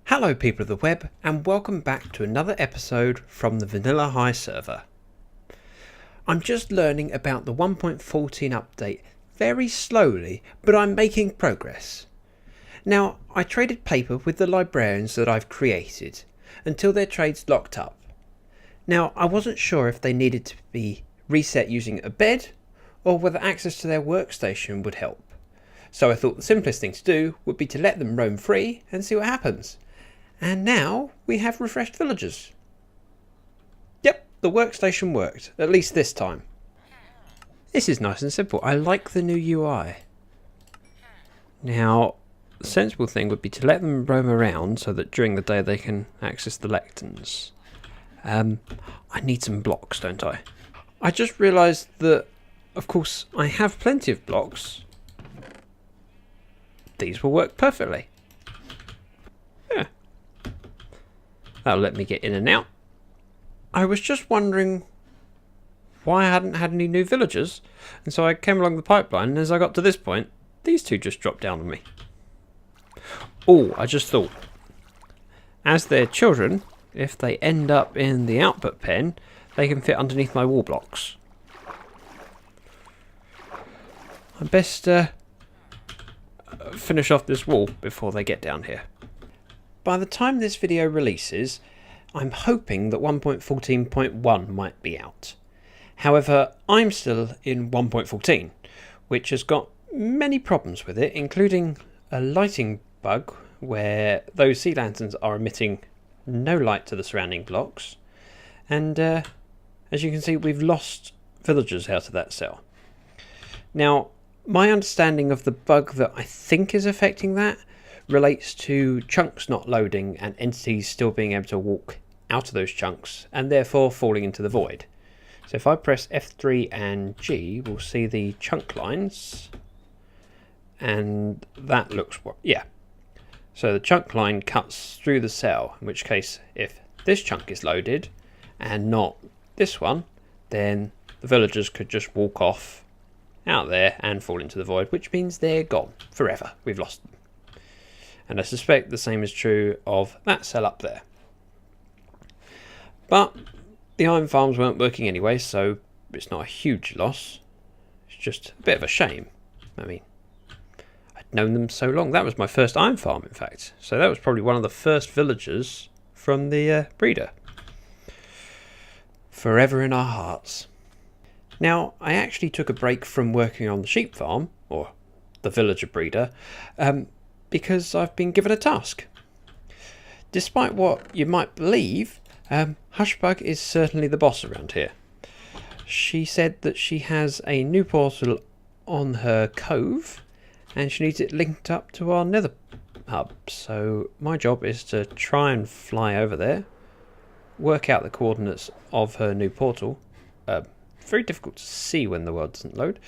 Hello people of the web, and welcome back to another episode from the Vanilla High server. I'm just learning about the 1.14 update very slowly, but I'm making progress. Now, I traded paper with the librarians that I've created until their trades locked up. Now, I wasn't sure if they needed to be reset using a bed or whether access to their workstation would help. So I thought the simplest thing to do would be to let them roam free and see what happens. And now we have refreshed villagers. Yep, the workstation worked, at least this time. This is nice and simple. I like the new UI. Now, the sensible thing would be to let them roam around so that during the day they can access the lecterns. I need some blocks, don't I? I just realised that, of course, I have plenty of blocks. These will work perfectly. Yeah. That'll let me get in and out. I was just wondering why I hadn't had any new villagers, and so I came along the pipeline, and as I got to this point, these two just dropped down on me. Oh, I just thought, as their children, if they end up in the output pen, they can fit underneath my wall blocks. I best finish off this wall before they get down here. By the time this video releases, I'm hoping that 1.14.1 might be out. However, I'm still in 1.14, which has got many problems with it, including a lighting bug where those sea lanterns are emitting no light to the surrounding blocks, and as you can see, we've lost villagers out of that cell. Now, my understanding of the bug that I think is affecting that relates to chunks not loading and entities still being able to walk out of those chunks and therefore falling into the void. So if I press F3 and G, we'll see the chunk lines, and that looks yeah. So the chunk line cuts through the cell, in which case if this chunk is loaded and not this one, then the villagers could just walk off out there and fall into the void, which means they're gone forever. We've lost them. And I suspect the same is true of that cell up there. But the iron farms weren't working anyway, so it's not a huge loss. It's just a bit of a shame. I mean, I'd known them so long. That was my first iron farm, in fact. So that was probably one of the first villagers from the breeder. Forever in our hearts. Now, I actually took a break from working on the sheep farm, or the villager breeder, because I've been given a task. Despite what you might believe, Hushbug is certainly the boss around here. She said that she has a new portal on her cove, and she needs it linked up to our nether hub. So my job is to try and fly over there, work out the coordinates of her new portal. Very difficult to see when the world doesn't load.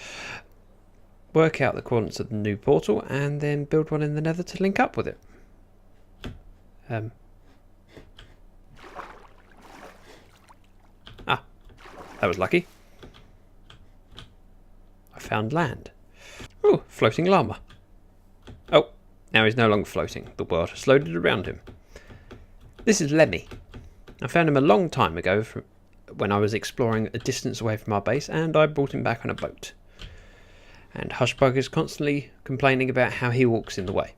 Work out the coordinates of the new portal and then build one in the nether to link up with it. That was lucky. I found land. Oh, floating llama. Oh, now he's no longer floating. The world has loaded around him. This is Lemmy. I found him a long time ago when I was exploring a distance away from our base, and I brought him back on a boat. And Hushbug is constantly complaining about how he walks in the way.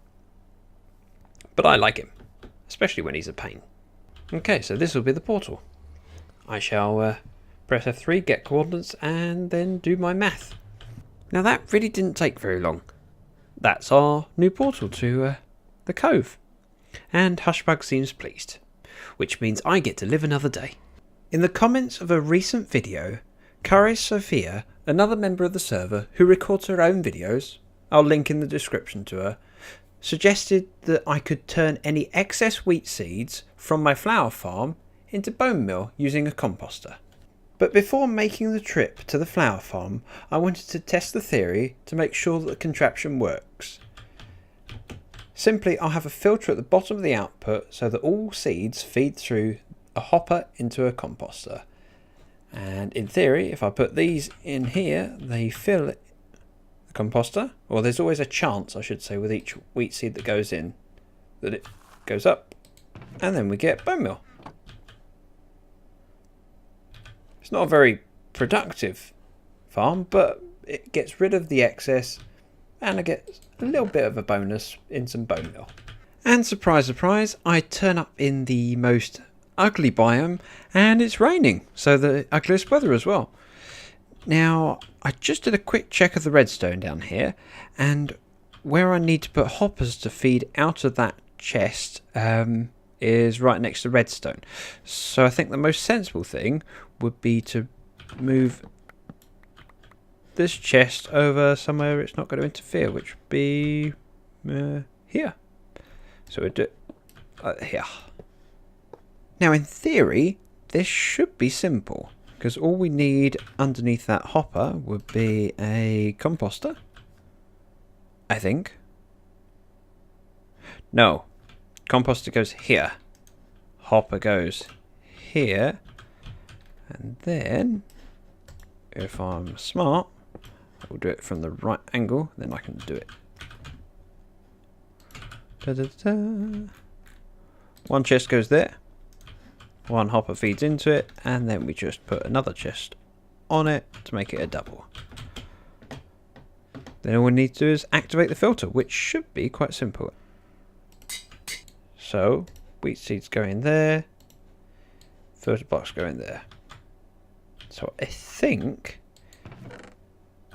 But I like him, especially when he's a pain. Okay, so this will be the portal. I shall press F3, get coordinates, and then do my math. Now that really didn't take very long. That's our new portal to the cove. And Hushbug seems pleased, which means I get to live another day. In the comments of a recent video, Kare Sophia, another member of the server who records her own videos, I'll link in the description to her, suggested that I could turn any excess wheat seeds from my flower farm into bone meal using a composter. But before making the trip to the flower farm, I wanted to test the theory to make sure that the contraption works. Simply, I'll have a filter at the bottom of the output so that all seeds feed through a hopper into a composter. And in theory, if I put these in here, they fill the composter, or there's always a chance, I should say, with each wheat seed that goes in, that it goes up And then we get bone meal. It's not a very productive farm, but it gets rid of the excess and I get a little bit of a bonus in some bone meal. And surprise, surprise, I turn up in the most ugly biome and it's raining, so the ugliest weather as well. Now, I just did a quick check of the redstone down here, and where I need to put hoppers to feed out of that chest is right next to redstone. So I think the most sensible thing would be to move this chest over somewhere it's not going to interfere, which would be here. So we do it here. Now in theory, this should be simple, because all we need underneath that hopper would be a composter, I think. No, composter goes here, hopper goes here, and then if I'm smart, I'll do it from the right angle, then I can do it. Da, da, da. One chest goes there, one hopper feeds into it, and then we just put another chest on it to make it a double. Then all we need to do is activate the filter, which should be quite simple. So wheat seeds go in there, filter box go in there. So I think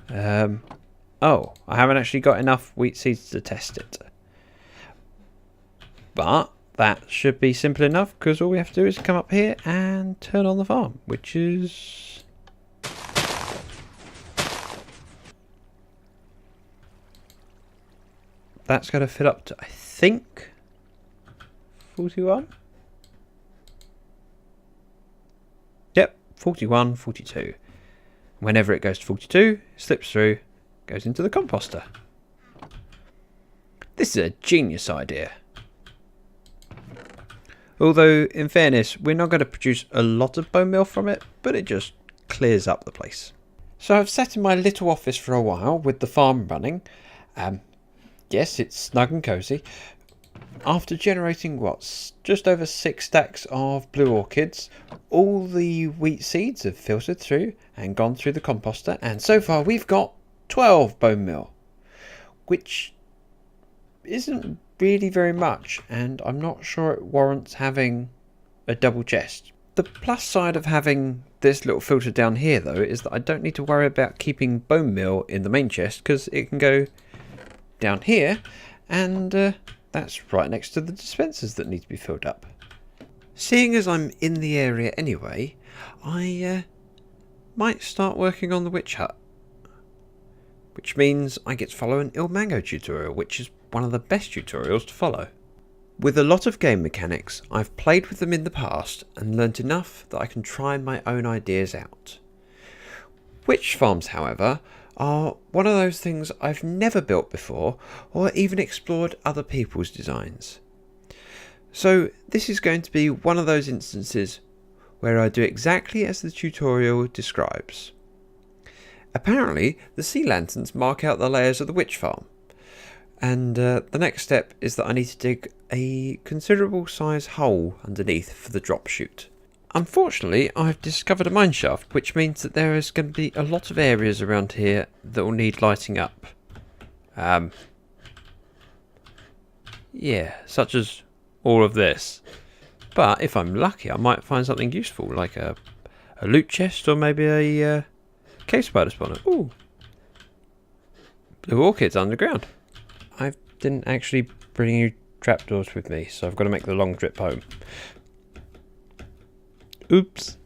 oh, I haven't actually got enough wheat seeds to test it, but that should be simple enough, because all we have to do is come up here and turn on the farm, which is that's going to fill up to, I think, 41. Yep, 41, 42. Whenever it goes to 42, it slips through, goes into the composter. This is a genius idea. Although, in fairness, we're not going to produce a lot of bone meal from it, but it just clears up the place. So I've sat in my little office for a while with the farm running. Yes, it's snug and cosy. After generating, just over 6 stacks of blue orchids, all the wheat seeds have filtered through and gone through the composter, and so far we've got 12 bone meal, which isn't really very much, and I'm not sure it warrants having a double chest. The plus side of having this little filter down here, though, is that I don't need to worry about keeping bone meal in the main chest, because it can go down here, and that's right next to the dispensers that need to be filled up. Seeing as I'm in the area anyway, I might start working on the witch hut, which means I get to follow an Il Mango tutorial, which is one of the best tutorials to follow. With a lot of game mechanics, I've played with them in the past and learnt enough that I can try my own ideas out. Witch farms, however, are one of those things I've never built before or even explored other people's designs. So this is going to be one of those instances where I do exactly as the tutorial describes. Apparently, the sea lanterns mark out the layers of the witch farm, and the next step is that I need to dig a considerable size hole underneath for the drop chute. Unfortunately, I've discovered a mineshaft, which means that there is going to be a lot of areas around here that will need lighting up. Yeah, such as all of this. But if I'm lucky, I might find something useful, like a loot chest or maybe a cave spider spawner. Ooh, blue orchids underground. I didn't actually bring any trapdoors with me, so I've got to make the long trip home. Oops.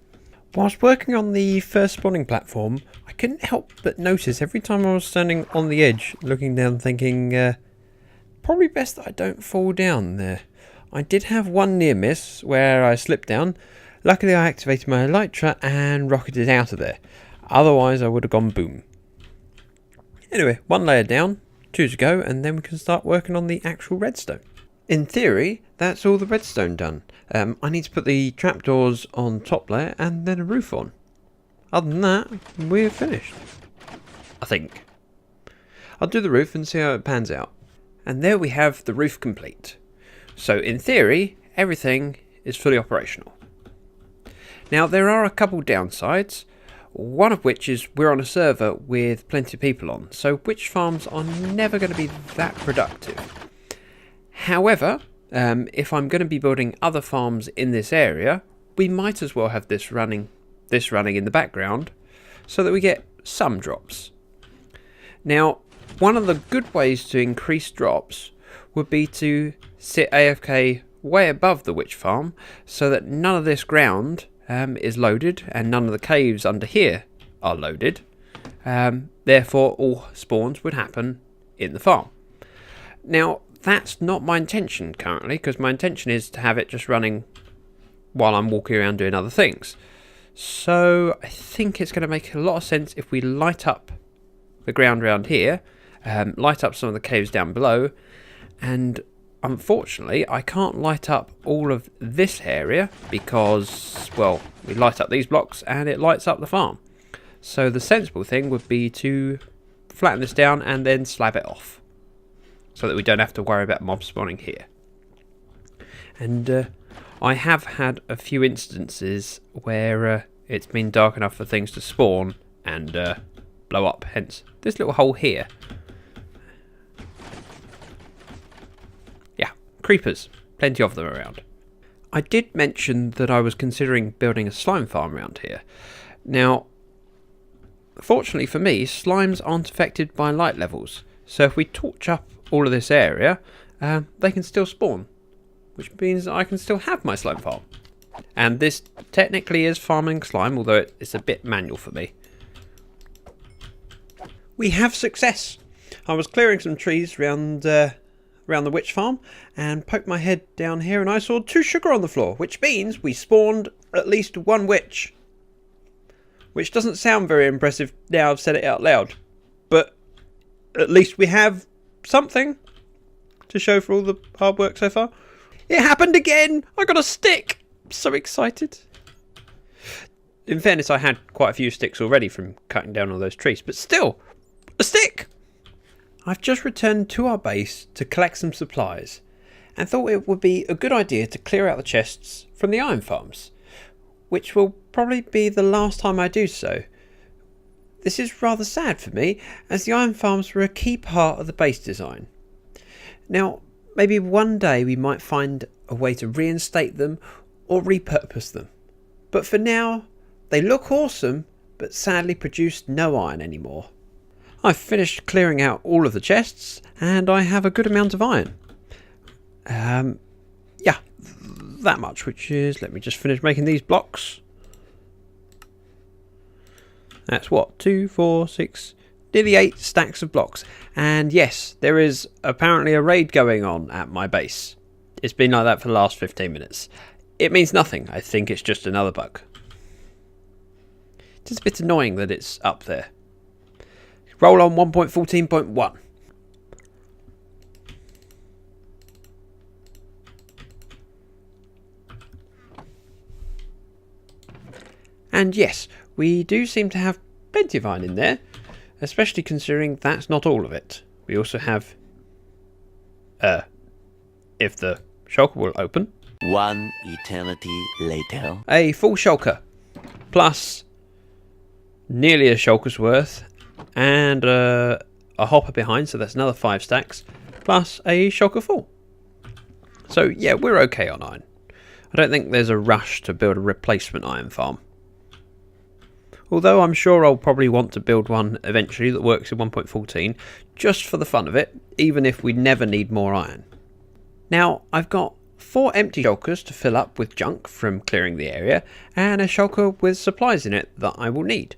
Whilst working on the first spawning platform, I couldn't help but notice every time I was standing on the edge, looking down, thinking, probably best that I don't fall down there. I did have one near miss where I slipped down. Luckily I activated my elytra and rocketed out of there. Otherwise I would have gone boom. Anyway, one layer down, 2 to go, and then we can start working on the actual redstone. In theory, that's all the redstone done. I need to put the trapdoors on top layer and then a roof on. Other than that, we're finished. I think. I'll do the roof and see how it pans out. And there we have the roof complete. So in theory, everything is fully operational. Now there are a couple downsides, one of which is we're on a server with plenty of people on, so witch farms are never going to be that productive. However, if I'm going to be building other farms in this area, we might as well have this running in the background so that we get some drops. Now, one of the good ways to increase drops would be to sit AFK way above the witch farm so that none of this ground is loaded and none of the caves under here are loaded. Therefore, all spawns would happen in the farm. Now, that's not my intention currently, because my intention is to have it just running while I'm walking around doing other things. So I think it's going to make a lot of sense if we light up the ground around here, light up some of the caves down below, and unfortunately I can't light up all of this area because, well, we light up these blocks and it lights up the farm. So the sensible thing would be to flatten this down and then slab it off so that we don't have to worry about mob spawning here. And I have had a few instances where it's been dark enough for things to spawn and blow up, hence this little hole here. Yeah, creepers, plenty of them around. I did mention that I was considering building a slime farm around here. Now, fortunately for me, slimes aren't affected by light levels, so if we torch up all of this area, they can still spawn, which means I can still have my slime farm. And this technically is farming slime, although it's a bit manual for me. We have success! I was clearing some trees around the witch farm and poked my head down here and I saw 2 sugar on the floor, which means we spawned at least 1 witch. Which doesn't sound very impressive now I've said it out loud, but at least we have something to show for all the hard work so far. It happened again! I got a stick! So excited. In fairness, I had quite a few sticks already from cutting down all those trees, but still, a stick! I've just returned to our base to collect some supplies and thought it would be a good idea to clear out the chests from the iron farms, which will probably be the last time I do so. This is rather sad for me, as the iron farms were a key part of the base design. Now, maybe one day we might find a way to reinstate them or repurpose them. But for now, they look awesome, but sadly produce no iron anymore. I've finished clearing out all of the chests, and I have a good amount of iron. Yeah, that much, which is, let me just finish making these blocks. That's what, 2, 4, 6, nearly 8 stacks of blocks. And yes, there is apparently a raid going on at my base. It's been like that for the last 15 minutes. It means nothing. I think it's just another bug. It's a bit annoying that it's up there. Roll on 1.14.1. And yes, we do seem to have plenty of iron in there, especially considering that's not all of it. We also have, if the shulker will open, 1 eternity later, a full shulker, plus nearly a shulker's worth, and a hopper behind, so that's another 5 stacks, plus a shulker full. So yeah, we're okay on iron. I don't think there's a rush to build a replacement iron farm. Although I'm sure I'll probably want to build one eventually that works in 1.14, just for the fun of it, even if we never need more iron. Now, I've got 4 empty shulkers to fill up with junk from clearing the area, and a shulker with supplies in it that I will need.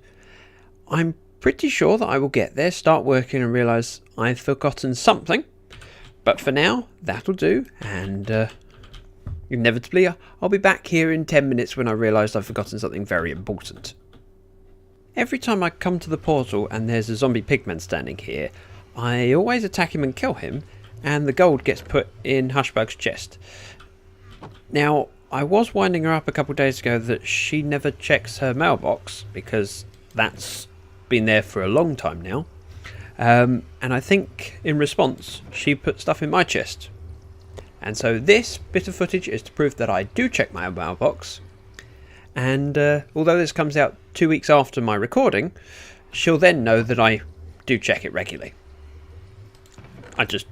I'm pretty sure that I will get there, start working and realise I've forgotten something, but for now, that'll do, and inevitably I'll be back here in 10 minutes when I realise I've forgotten something very important. Every time I come to the portal and there's a zombie pigman standing here, I always attack him and kill him, and the gold gets put in Hushbug's chest. Now, I was winding her up a couple of days ago that she never checks her mailbox, because that's been there for a long time now, and I think in response she put stuff in my chest. And so this bit of footage is to prove that I do check my mailbox. And although this comes out 2 weeks after my recording, she'll then know that I do check it regularly. I just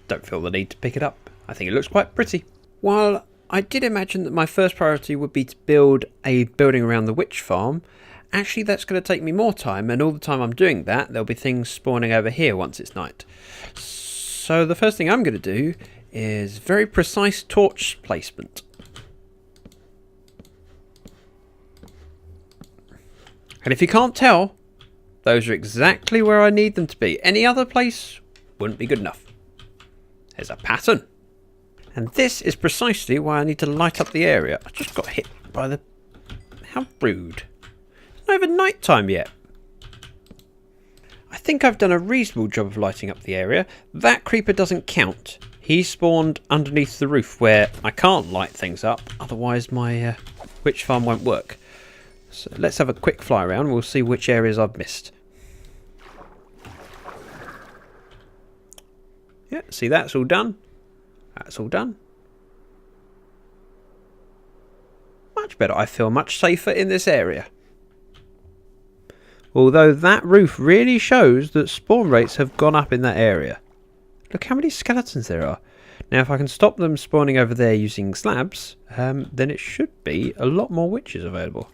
don't feel the need to pick it up. I think it looks quite pretty. While I did imagine that my first priority would be to build a building around the witch farm, actually that's going to take me more time, and all the time I'm doing that, there'll be things spawning over here once it's night. So the first thing I'm going to do is very precise torch placement. And if you can't tell, those are exactly where I need them to be. Any other place wouldn't be good enough. There's a pattern. And this is precisely why I need to light up the area. I just got hit by the... How rude. It's not even night time yet. I think I've done a reasonable job of lighting up the area. That creeper doesn't count. He spawned underneath the roof where I can't light things up. Otherwise my witch farm won't work. So let's have a quick fly around. We'll see which areas I've missed. Yeah, see, that's all done. That's all done. Much better. I feel much safer in this area. Although that roof really shows that spawn rates have gone up in that area. Look how many skeletons there are. Now if I can stop them spawning over there using slabs, then it should be a lot more witches available.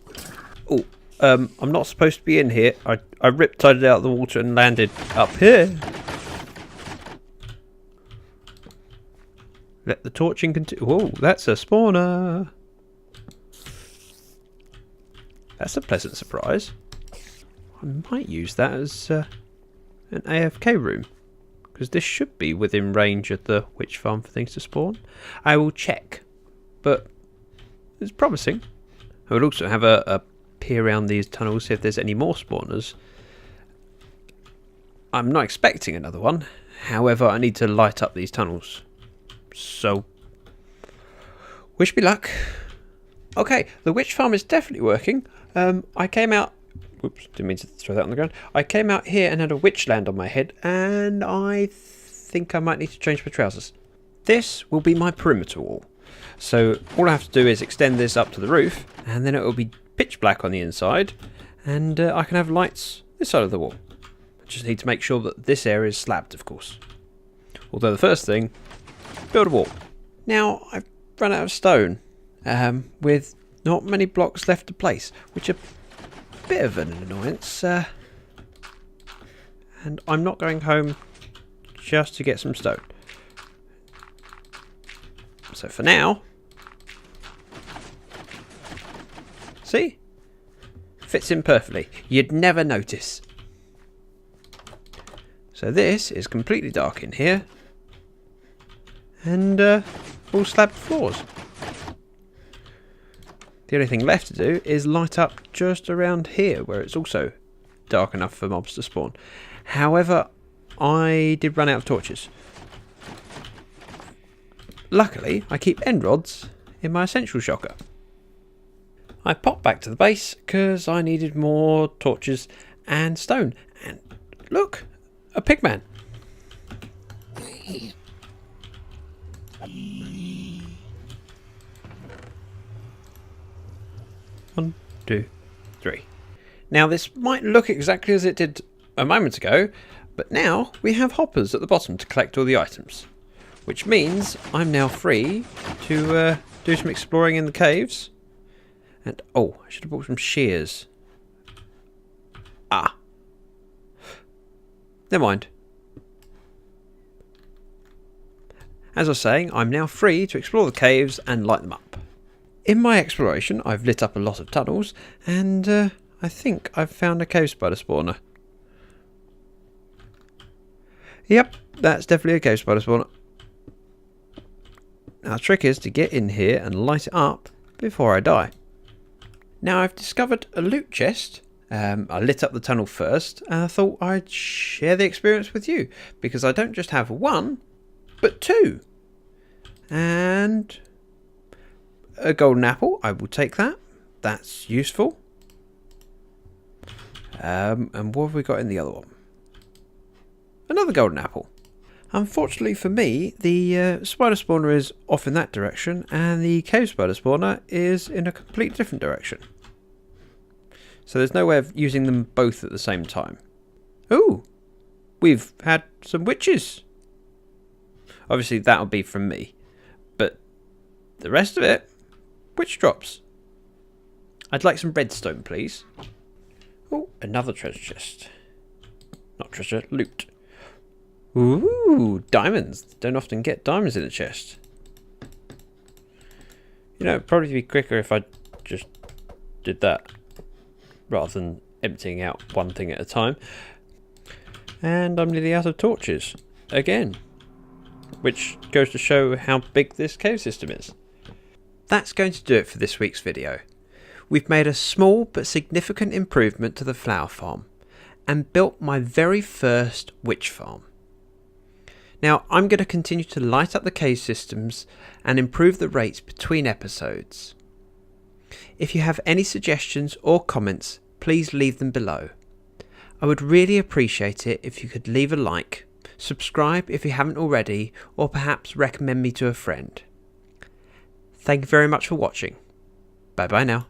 Oh, I'm not supposed to be in here. I riptided out of the water and landed up here. Let the torching continue. Oh, that's a spawner. That's a pleasant surprise. I might use that as an AFK room, because this should be within range of the witch farm for things to spawn. I will check, but it's promising. I will also have a peer around these tunnels, see if there's any more spawners. I'm not expecting another one. However, I need to light up these tunnels. So, wish me luck. Okay, the witch farm is definitely working. I came out... Oops, didn't mean to throw that on the ground. I came out here and had a witch land on my head, and I think I might need to change my trousers. This will be my perimeter wall. So, all I have to do is extend this up to the roof, and then it will be pitch black on the inside, and I can have lights this side of the wall. I just need to make sure that this area is slabbed, of course. Although the first thing... build a wall. Now I've run out of stone with not many blocks left to place, which are a bit of an annoyance. And I'm not going home just to get some stone. So for now, see? Fits in perfectly. You'd never notice. So this is completely dark in here. And all slab floors. The only thing left to do is light up just around here, where it's also dark enough for mobs to spawn. However, I did run out of torches. Luckily, I keep end rods in my essential shotgun. I popped back to the base because I needed more torches and stone. And look, a pigman. 1, 2, 3. Now this might look exactly as it did a moment ago, but now we have hoppers at the bottom to collect all the items, which means I'm now free to do some exploring in the caves. And oh, I should have bought some shears. Ah, never mind. As I was saying, I'm now free to explore the caves and light them up. In my exploration, I've lit up a lot of tunnels, and I think I've found a cave spider spawner. Yep, that's definitely a cave spider spawner. Now the trick is to get in here and light it up before I die. Now I've discovered a loot chest. I lit up the tunnel first, and I thought I'd share the experience with you, because I don't just have one, but 2. And a golden apple, I will take that. That's useful. And what have we got in the other one? Another golden apple. Unfortunately for me, the spider spawner is off in that direction and the cave spider spawner is in a completely different direction. So there's no way of using them both at the same time. Ooh, we've had some witches. Obviously that'll be from me, but the rest of it, witch drops. I'd like some redstone, please. Oh, another treasure chest. Not treasure, loot. Ooh, diamonds. Don't often get diamonds in a chest. You know, it'd probably be quicker if I just did that rather than emptying out one thing at a time. And I'm nearly out of torches again, which goes to show how big this cave system is. That's going to do it for this week's video. We've made a small but significant improvement to the flower farm and built my very first witch farm. Now I'm going to continue to light up the cave systems and improve the rates between episodes. If you have any suggestions or comments, please leave them below. I would really appreciate it if you could leave a like, subscribe if you haven't already, or perhaps recommend me to a friend. Thank you very much for watching. Bye bye now.